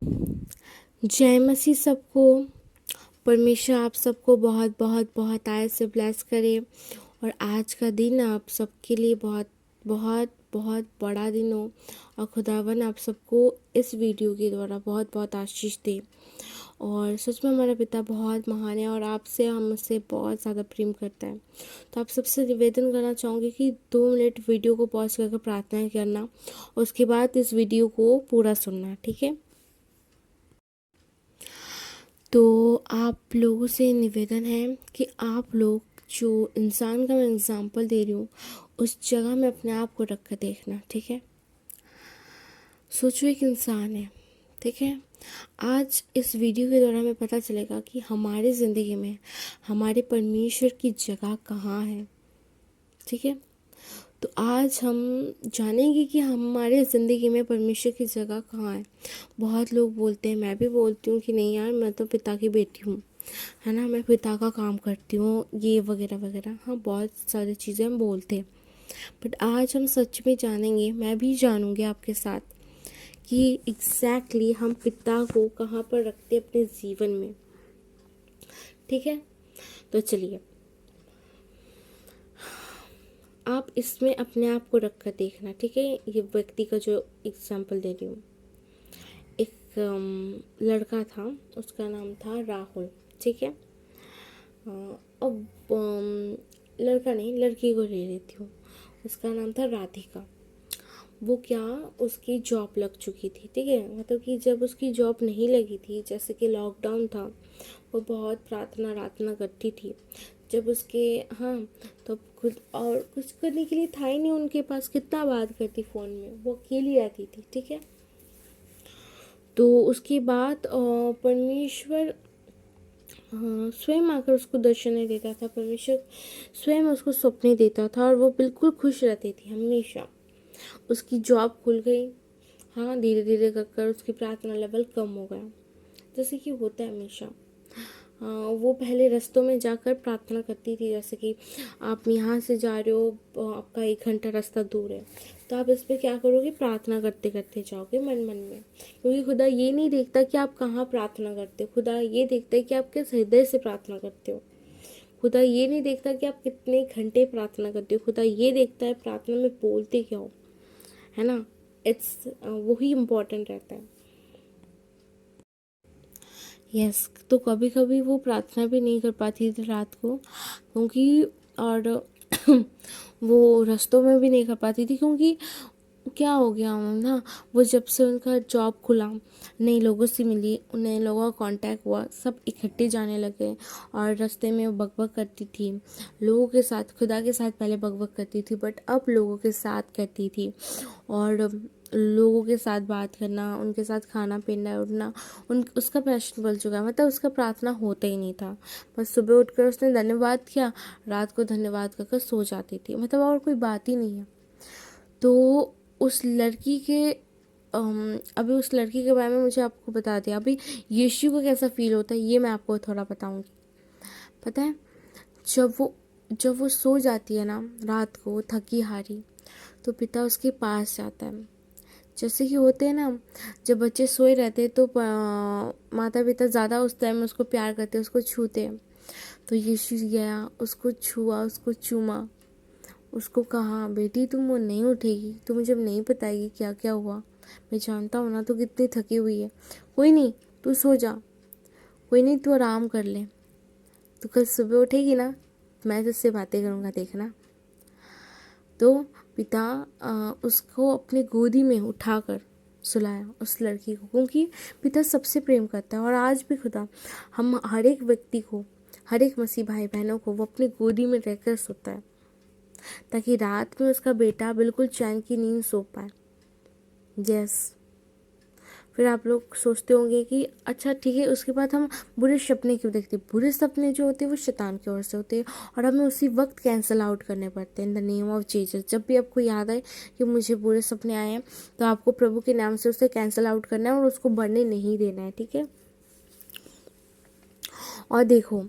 जय मसीह सबको। परमेश्वर आप सबको बहुत बहुत बहुत आय से ब्लेस करे और आज का दिन आप सबके लिए बहुत बहुत बहुत बड़ा दिन हो और खुदावन आप सबको इस वीडियो के द्वारा बहुत बहुत आशीष दे। और सच में हमारा पिता बहुत महान है और आपसे हम उससे बहुत ज़्यादा प्रेम करता है। तो आप सबसे निवेदन करना चाहूँगी कि 2 मिनट वीडियो को पॉज करके प्रार्थना करना, उसके बाद इस वीडियो को पूरा सुनना, ठीक है। तो आप लोगों से निवेदन है कि आप लोग जो इंसान का मैं एग्जांपल दे रही हूँ उस जगह में अपने आप को रख कर देखना, ठीक है। सोचो एक इंसान है, ठीक है। आज इस वीडियो के द्वारा हमें पता चलेगा कि हमारी ज़िंदगी में हमारे परमेश्वर की जगह कहाँ है, ठीक है। तो आज हम जानेंगे कि हमारे ज़िंदगी में परमेश्वर की जगह कहाँ है। बहुत लोग बोलते हैं, मैं भी बोलती हूँ कि नहीं यार मैं तो पिता की बेटी हूँ, है ना, मैं पिता का काम करती हूँ, ये वगैरह वगैरह। हाँ, बहुत सारी चीज़ें हम बोलते हैं, बट आज हम सच में जानेंगे, मैं भी जानूँगी आपके साथ कि एग्जैक्टली हम पिता को कहाँ पर रखते अपने जीवन में, ठीक है। तो चलिए आप इसमें अपने आप को रख कर देखना, ठीक है। ये व्यक्ति का जो एग्जाम्पल दे रही हूँ, एक लड़का था, उसका नाम था राहुल, ठीक है। अब लड़का नहीं, लड़की को ले लेती हूँ, उसका नाम था राधिका। वो क्या, उसकी जॉब लग चुकी थी, ठीक है। मतलब कि जब उसकी जॉब नहीं लगी थी, जैसे कि लॉकडाउन था, वो बहुत प्रार्थना करती थी। जब उसके, हाँ, तो खुद और कुछ करने के लिए था ही नहीं उनके पास, कितना बात करती फ़ोन में, वो अकेली रहती थी, ठीक है। तो उसके बाद परमेश्वर स्वयं आकर उसको दर्शन देता था, परमेश्वर स्वयं उसको सपने देता था और वो बिल्कुल खुश रहती थी हमेशा। उसकी जॉब खुल गई, हाँ, धीरे धीरे कर उसकी प्रार्थना लेवल कम हो गया, जैसे कि होता है हमेशा। वो पहले रास्तों में जाकर प्रार्थना करती थी, जैसे कि आप यहाँ से जा रहे हो, आपका 1 घंटा रास्ता दूर है, तो आप इस पर क्या करोगे, प्रार्थना करते करते जाओगे मन मन में, क्योंकि खुदा ये नहीं देखता कि आप कहाँ प्रार्थना करते हो, खुदा ये देखता है कि आप किस हृदय से प्रार्थना करते हो। खुदा ये नहीं देखता कि आप कितने घंटे प्रार्थना करते हो, खुदा ये देखता है प्रार्थना में बोलते क्या हो, है ना। इट्स वही इम्पोर्टेंट रहता है। यस, तो कभी कभी वो प्रार्थना भी नहीं कर पाती थी रात को, क्योंकि और वो रास्तों में भी नहीं कर पाती थी, क्योंकि क्या हो गया ना, वो जब से उनका जॉब खुला, नए लोगों से मिली, नए लोगों का कांटेक्ट हुआ, सब इकट्ठे जाने लगे और रास्ते में वो बकबक करती थी लोगों के साथ, खुदा के साथ पहले बकबक करती थी, बट अब लोगों के साथ करती थी और लोगों के साथ बात करना, उनके साथ खाना पीना उठना, उसका पैशन बन चुका है। मतलब उसका प्रार्थना होता ही नहीं था, बस सुबह उठकर उसने धन्यवाद किया, रात को धन्यवाद कर सो जाती थी, मतलब और कोई बात ही नहीं है। तो उस लड़की के अभी उस लड़की के बारे में मुझे आपको बता दिया, अभी यीशु को कैसा फील होता है ये मैं आपको थोड़ा बताऊंगी। पता है, जब वो सो जाती है ना रात को थकी हारी, तो पिता उसके पास जाता है। जैसे कि होते हैं ना, जब बच्चे सोए रहते हैं तो माता पिता ज़्यादा उस टाइम में उसको प्यार करते हैं, उसको छूते हैं। तो यीशु गया, उसको छुआ, उसको चूमा, उसको कहा, बेटी तुम वो नहीं उठेगी, तुम मुझे नहीं बताएगी क्या क्या हुआ, मैं जानता हूँ ना तू कितनी थकी हुई है, कोई नहीं तू सो जा, कोई नहीं तू आराम कर ले, तू कल सुबह उठेगी ना, मैं तुझसे बातें करूँगा, देखना। तो पिता उसको अपनी गोदी में उठाकर सुलाया उस लड़की को, क्योंकि पिता सबसे प्रेम करता है। और आज भी खुदा हम हर एक व्यक्ति को, हर एक मसीह भाई बहनों को वो अपनी गोदी में रहकर सोता है, ताकि रात में उसका बेटा बिल्कुल चैन की नींद सो पाए। यस, फिर आप लोग सोचते होंगे कि अच्छा ठीक है, उसके बाद हम बुरे सपने क्यों देखते हैं। बुरे सपने जो होते हैं वो शैतान की ओर से होते हैं और हमें उसी वक्त कैंसिल आउट करने पड़ते हैं in the name of Jesus. जब भी आपको याद आए कि मुझे बुरे सपने आए हैं, तो आपको प्रभु के नाम से उसे कैंसिल आउट करना है और उसको बढ़ने नहीं देना है, ठीक है। और देखो,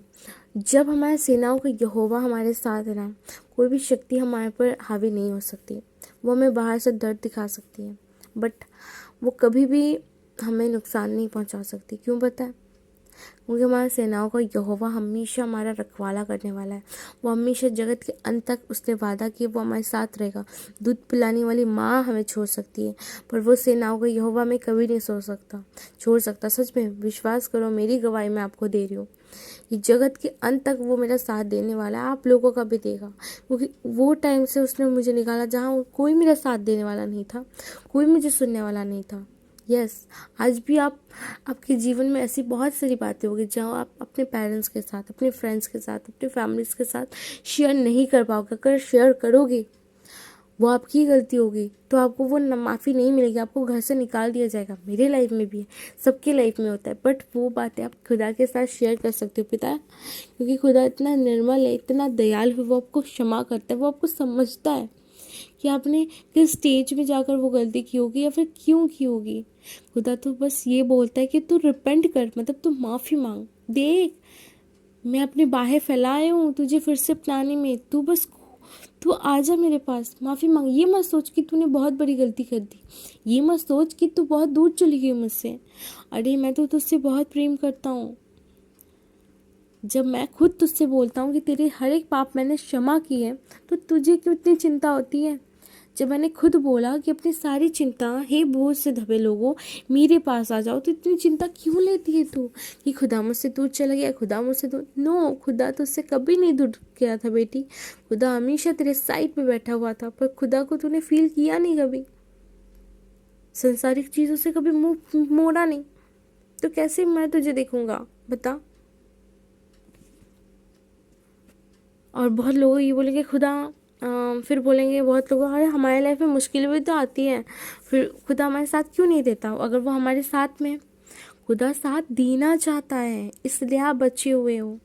जब हमारे सेनाओं का यहोवा हमारे साथ है ना, कोई भी शक्ति हमारे पर हावी नहीं हो सकती। वो हमें बाहर से डर दिखा सकती है, बट वो कभी भी हमें नुकसान नहीं पहुंचा सकती। क्यों पता है? क्योंकि हमारा सेनाओं का यहोवा हमेशा हमारा रखवाला करने वाला है। वो हमेशा जगत के अंत तक उसने वादा किया वो हमारे साथ रहेगा। दूध पिलाने वाली माँ हमें छोड़ सकती है, पर वो सेनाओं का यहोवा हमें कभी नहीं छोड़ सकता। सच में विश्वास करो, मेरी गवाही मैं आपको दे रही हूँ कि जगत के अंत तक वो मेरा साथ देने वाला है, आप लोगों का भी देगा। क्योंकि वो टाइम से उसने मुझे निकाला जहाँ कोई मेरा साथ देने वाला नहीं था, कोई मुझे सुनने वाला नहीं था। यस, आज भी आपके जीवन में ऐसी बहुत सारी बातें होगी जहाँ आप अपने पेरेंट्स के साथ, अपने फ्रेंड्स के साथ, अपने फैमिलीज के साथ शेयर नहीं कर पाओगे। अगर शेयर करोगे वो आपकी गलती होगी तो आपको वो माफ़ी नहीं मिलेगी, आपको घर से निकाल दिया जाएगा। मेरे लाइफ में भी है, सबके लाइफ में होता है, बट वो बातें आप खुदा के साथ शेयर कर सकते हो पिता, क्योंकि खुदा इतना निर्मल है, इतना दयालु है, वो आपको क्षमा करता है, वो आपको समझता है कि आपने किस स्टेज में जाकर वो गलती की होगी या फिर क्यों की होगी। खुदा तो बस ये बोलता है कि तू रिपेंट कर, मतलब तू माफ़ी मांग। देख, मैं अपनी बाहें फैलाए हूँ तुझे फिर से अपनाने में, तू आजा मेरे पास, माफ़ी मांग। ये मत सोच कि तूने बहुत बड़ी गलती कर दी, ये मत सोच कि तू बहुत दूर चली गई मुझसे। अरे मैं तो तुझसे बहुत प्रेम करता हूँ। जब मैं खुद तुझसे बोलता हूँ कि तेरे हर एक पाप मैंने क्षमा की है, तो तुझे क्यों इतनी चिंता होती है? जब मैंने खुद बोला कि अपनी सारी चिंता, हे बोझ से दबे लोगों मेरे पास आ जाओ, तो इतनी चिंता क्यों लेती है तू कि खुदा मुझसे दूर चला गया, खुदा मुझसे दूर? नो, खुदा तुझसे कभी नहीं दूर गया था बेटी। खुदा हमेशा तेरे साइड पे बैठा हुआ था, पर खुदा को तूने फील किया नहीं कभी, संसारिक चीज़ों से कभी मुंह मोड़ा नहीं, तो कैसे मैं तुझे देखूंगा बता? और बहुत लोग ये बोलेंगे खुदा, फिर बोलेंगे बहुत लोग, अरे हमारे लाइफ में मुश्किलें भी तो आती हैं, फिर खुदा हमारे साथ क्यों नहीं देता? अगर वो हमारे साथ में, खुदा साथ देना चाहता है, इसलिए आप बचे हुए हो।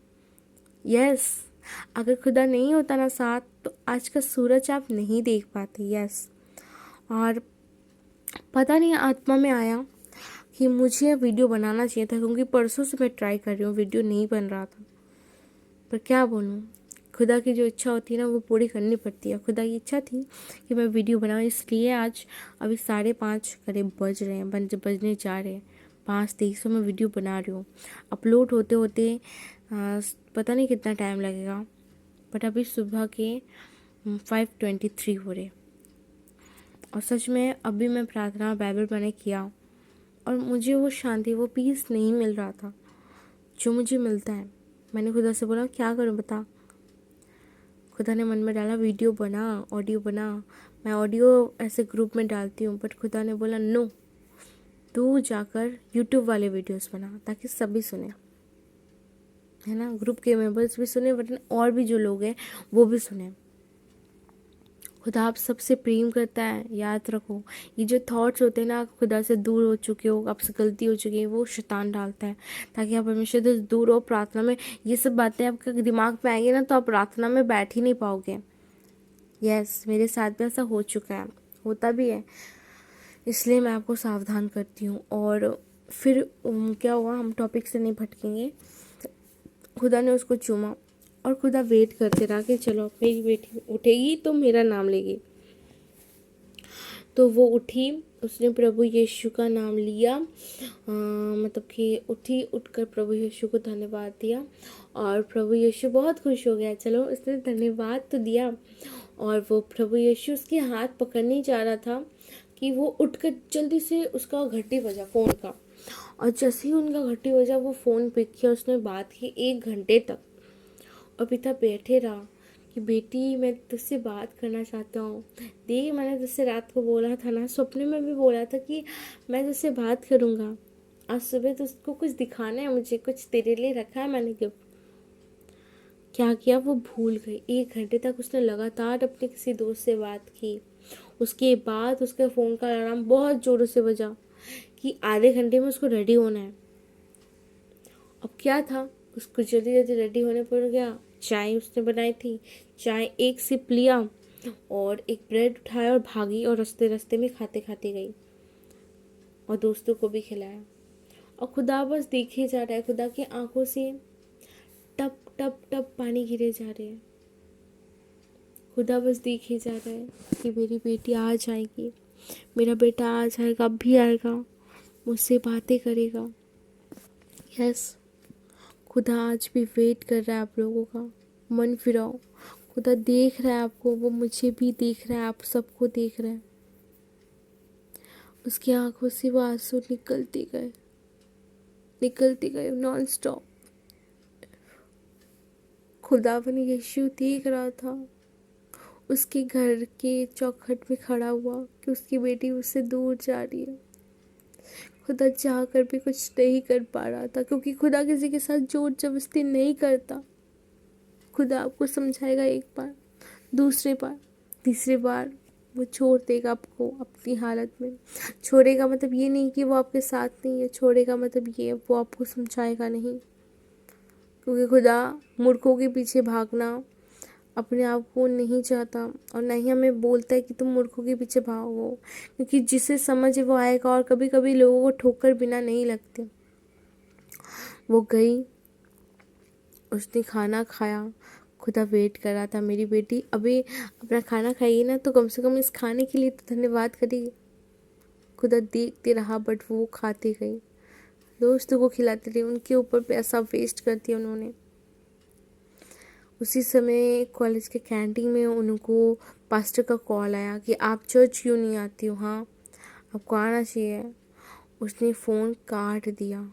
यस, अगर खुदा नहीं होता ना साथ, तो आज का सूरज आप नहीं देख पाते। यस, और पता नहीं आत्मा में आया कि मुझे वीडियो बनाना चाहिए था, क्योंकि परसों से मैं ट्राई कर रही हूँ, वीडियो नहीं बन रहा था। पर क्या बोलूँ, खुदा की जो इच्छा होती है ना वो पूरी करनी पड़ती है। खुदा की इच्छा थी कि मैं वीडियो बनाऊँ, इसलिए आज अभी 5:30 करीब बज रहे हैं, बजने जा रहे हैं 5:23 में वीडियो बना रही हूँ। अपलोड होते होते पता नहीं कितना टाइम लगेगा, बट अभी सुबह के 5:23 हो रहे। और सच में अभी मैं प्रार्थना बाइबल मैंने किया और मुझे वो शांति, वो पीस नहीं मिल रहा था जो मुझे मिलता है। मैंने खुदा से बोला क्या करूँ बता? खुदा ने मन में डाला वीडियो बना, ऑडियो बना। मैं ऑडियो ऐसे ग्रुप में डालती हूँ, बट खुदा ने बोला नो, तू जाकर यूट्यूब वाले वीडियोस बना ताकि सभी सुने, है ना, ग्रुप के मेंबर्स भी सुने, बट और भी जो लोग हैं वो भी सुने। खुदा आप सबसे प्रेम करता है, याद रखो। ये जो थॉट्स होते हैं ना, खुदा से दूर हो चुके हो, आपसे गलती हो चुकी है, वो शैतान डालता है ताकि आप हमेशा से दूर हो। प्रार्थना में ये सब बातें आपके दिमाग में आएंगी ना, तो आप प्रार्थना में बैठ ही नहीं पाओगे। यस, मेरे साथ भी ऐसा हो चुका है, होता भी है, इसलिए मैं आपको सावधान करती हूँ। और फिर क्या हुआ, हम टॉपिक से नहीं भटकेंगे। खुदा ने उसको चूमा और खुदा वेट करते रहा कि चलो मेरी बेटी उठेगी तो मेरा नाम लेगी। तो वो उठी, उसने प्रभु यीशु का नाम लिया, मतलब कि उठकर प्रभु यीशु को धन्यवाद दिया और प्रभु यीशु बहुत खुश हो गया। चलो उसने धन्यवाद तो दिया, और वो प्रभु यीशु उसके हाथ पकड़ने जा रहा था कि वो उठकर जल्दी से उसका घंटी बजा फ़ोन का, और जैसे ही उनका घंटी बजा वो फ़ोन पिक किया, उसने बात की 1 घंटे तक। और पिता बैठे रहा कि बेटी मैं तुझसे बात करना चाहता हूँ, देख मैंने तुझसे रात को बोला था ना, सपने में भी बोला था कि मैं तुझसे बात करूँगा, आज सुबह तुझको कुछ दिखाना है, मुझे कुछ तेरे लिए रखा है मैंने गिफ्ट। क्या किया, वो भूल गई। 1 घंटे तक उसने लगातार अपने किसी दोस्त से बात की। उसके बाद उसके फ़ोन का अलार्म बहुत ज़ोरों से बजा कि आधे घंटे में उसको रेडी होना है। अब क्या था, उसको जल्दी जल्दी रेडी होने पड़ गया। चाय उसने बनाई थी, चाय एक सिप लिया और एक ब्रेड उठाया और भागी, और रास्ते रास्ते में खाते खाते गई और दोस्तों को भी खिलाया। और खुदा बस देखे जा रहा है, खुदा की आंखों से टप टप टप पानी गिरे जा रहे हैं। खुदा बस देखे जा रहा है कि मेरी बेटी आ जाएगी, मेरा बेटा आ जाएगा, अब भी आएगा, मुझसे बातें करेगा। यस, खुदा आज भी वेट कर रहा है आप लोगों का। मन फिराओ, खुदा देख रहा है आपको, वो मुझे भी देख रहा है, आप सबको देख रहा है। उसकी आंखों से वो आंसू निकलते गए नॉन स्टॉप। खुदावन यीशु देख रहा था, उसके घर के चौखट में खड़ा हुआ कि उसकी बेटी उससे दूर जा रही है। खुदा चाह कर भी कुछ नहीं कर पा रहा था, क्योंकि खुदा किसी के साथ जोर जबरदस्ती नहीं करता। खुदा आपको समझाएगा एक बार, दूसरी बार, तीसरी बार, वो छोड़ देगा आपको अपनी हालत में। छोड़ेगा मतलब ये नहीं कि वो आपके साथ नहीं है, छोड़ेगा मतलब ये वो आपको समझाएगा नहीं। क्योंकि खुदा मूर्खों के पीछे भागना अपने आप को नहीं चाहता, और ना ही हमें बोलता है कि तुम मूर्खों के पीछे भागो, क्योंकि जिसे समझ है वो आएगा। और कभी कभी लोगों को ठोकर बिना नहीं लगते। वो गई, उसने खाना खाया, खुदा वेट कर रहा था, मेरी बेटी अभी अपना खाना खाएगी ना, तो कम से कम इस खाने के लिए तो धन्यवाद करेगी। खुदा देखते रहा, बट वो खाते गई, दोस्तों को खिलाते रहे, उनके ऊपर पैसा वेस्ट कर दिया उन्होंने। उसी समय कॉलेज के कैंटीन में उनको पास्टर का कॉल आया कि आप चर्च क्यों नहीं आती हो, हाँ आपको आना चाहिए। उसने फ़ोन काट दिया।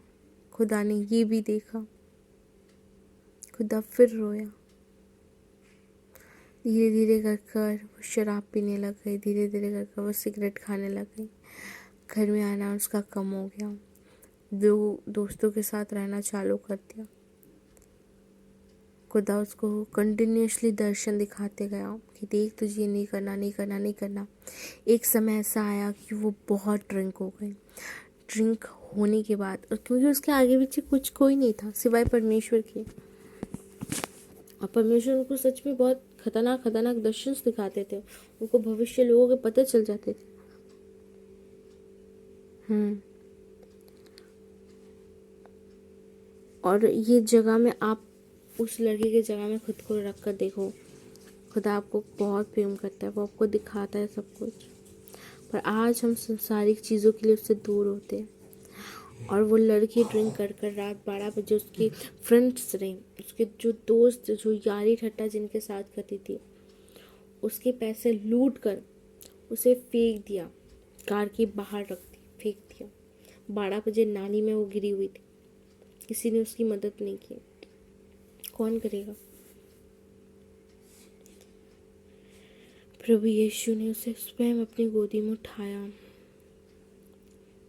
खुदा ने ये भी देखा, खुदा फिर रोया। धीरे धीरे कर कर वो शराब पीने लग गई, धीरे धीरे कर कर वो सिगरेट खाने लग गई। घर में आना उसका कम हो गया, दो दोस्तों के साथ रहना चालू कर दिया। खुदा उसको कंटिन्यूसली दर्शन दिखाते गया कि देख तुझे नहीं करना, नहीं करना, नहीं करना। एक समय ऐसा आया कि वो बहुत ड्रिंक हो गई। ड्रिंक होने के बाद, और क्योंकि उसके आगे पीछे कुछ कोई नहीं था सिवाय परमेश्वर के, और परमेश्वर उनको सच में बहुत खतरनाक खतरनाक दर्शन दिखाते थे। उनको भविष्य लोगों के पता चल जाते थे। और ये जगह में आप उस लड़के के जगह में खुद को रख कर देखो, खुदा आपको बहुत प्रेम करता है, वो आपको दिखाता है सब कुछ। पर आज हम संसारिक चीज़ों के लिए उससे दूर होते हैं। और वो लड़की ड्रिंक कर कर रात 12 बजे उसके फ्रेंड्स रहे, उसके जो दोस्त, जो यारी ठट्टा जिनके साथ करती थी, उसके पैसे लूट कर उसे फेंक दिया, कार के बाहर रख दी, फेंक दिया। 12 बजे नाली में वो गिरी हुई थी, किसी ने उसकी मदद नहीं की। कौन करेगा? प्रभु यीशु ने उसे स्वयं अपनी गोदी में उठाया,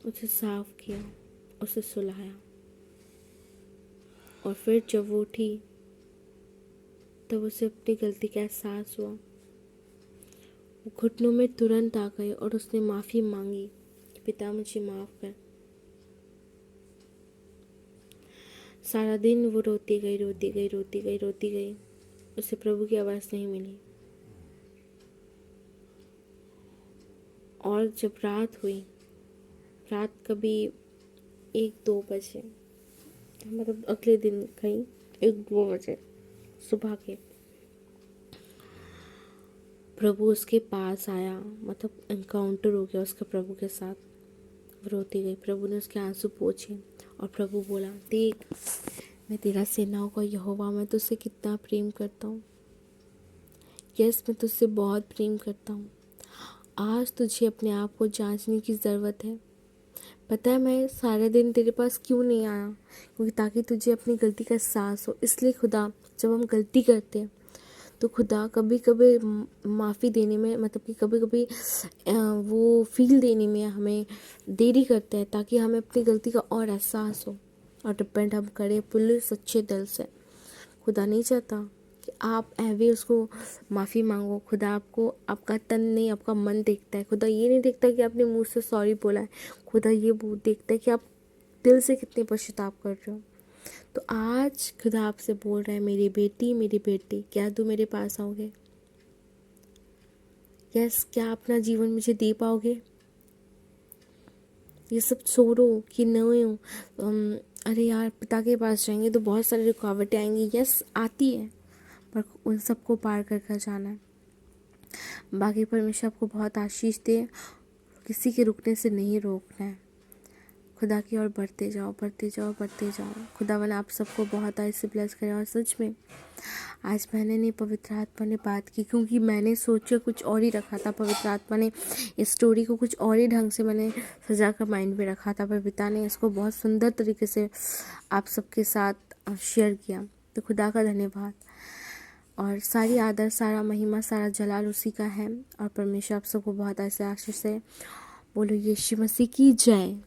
उसे साफ किया, उसे सुलाया। और फिर जब वो उठी तब उसे अपनी गलती का एहसास हुआ। वो घुटनों में तुरंत आ गई और उसने माफ़ी मांगी कि पिता मुझे माफ़ कर। सारा दिन वो रोती गई, रोती गई, रोती गई, रोती गई। उसे प्रभु की आवाज़ नहीं मिली। और जब रात हुई, रात कभी 1-2 बजे, मतलब अगले दिन कहीं 1-2 बजे सुबह के, प्रभु उसके पास आया, मतलब एनकाउंटर हो गया उसका प्रभु के साथ। वो रोती गई, प्रभु ने उसके आंसू पोंछे और प्रभु बोला, देख मैं तेरा सेनाओं का यहोवा, मैं तुझसे कितना प्रेम करता हूँ। यस, मैं तुझसे बहुत प्रेम करता हूँ। आज तुझे अपने आप को जांचने की ज़रूरत है। पता है मैं सारे दिन तेरे पास क्यों नहीं आया? क्योंकि ताकि तुझे अपनी गलती का एहसास हो। इसलिए खुदा, जब हम गलती करते हैं तो खुदा कभी कभी माफ़ी देने में, मतलब कि कभी कभी वो फील देने में हमें देरी करता है, ताकि हमें अपनी गलती का और एहसास हो और रिपेंट हम करें पूरे सच्चे दिल से। खुदा नहीं चाहता कि आप ऐवे उसको माफ़ी मांगो। खुदा आपको, आपका तन नहीं, आपका मन देखता है। खुदा ये नहीं देखता कि आपने मुंह से सॉरी बोला है, खुदा ये देखता है कि आप दिल से कितने पश्चाताप कर रहे हो। तो आज खुदा आपसे बोल रहा है, मेरी बेटी, मेरी बेटी, क्या तुम मेरे पास आओगे? यस, क्या अपना जीवन मुझे दे पाओगे? ये सब छोड़ो कि नहीं हो, अरे यार पिता के पास जाएंगे तो बहुत सारी रुकावटें आएंगी। यस, आती है, पर उन सबको पार कर कर जाना है। बाकी परमेश्वर आपको बहुत आशीष दे, किसी के रुकने से नहीं रोकना है। खुदा की ओर बढ़ते जाओ, बढ़ते जाओ, बढ़ते जाओ। खुदावन आप सबको बहुत ऐसे ब्लेस करें। और सच में आज मैंने नहीं, पवित्र आत्मा ने बात की, क्योंकि मैंने सोचा कुछ और ही रखा था। पवित्र आत्मा ने इस स्टोरी को कुछ और ही ढंग से मैंने सजा कर माइंड में रखा था, पर पिता ने इसको बहुत सुंदर तरीके से आप सबके साथ शेयर किया। तो खुदा का धन्यवाद, और सारी आदर, सारा महिमा, सारा जलाल उसी का है। और परमेश्वर आप सबको बहुत ऐसे आशीष से। बोलो यीशु मसीह की जय।